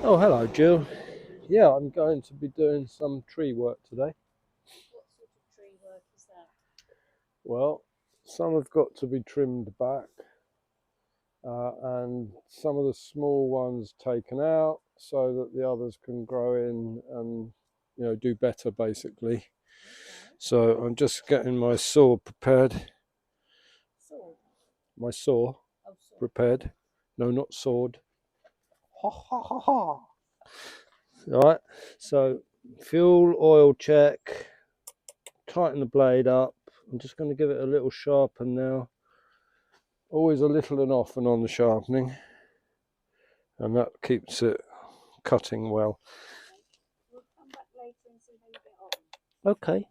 Oh, hello, Jill. Yeah, I'm going to be doing some tree work today. What sort of tree work is that? Well, some have got to be trimmed back, and some of the small ones taken out so that the others can grow in and do better, basically. Okay. So I'm just getting my saw prepared. Sword. My saw Oh, sword. prepared. No, not sword. Ha ha ha ha. All right. So fuel, oil check. Tighten the blade up. I'm just going to give it a little sharpen now. Always a little and often on the sharpening, and that keeps it cutting well. Okay. We'll come back later and see how you get on. Okay.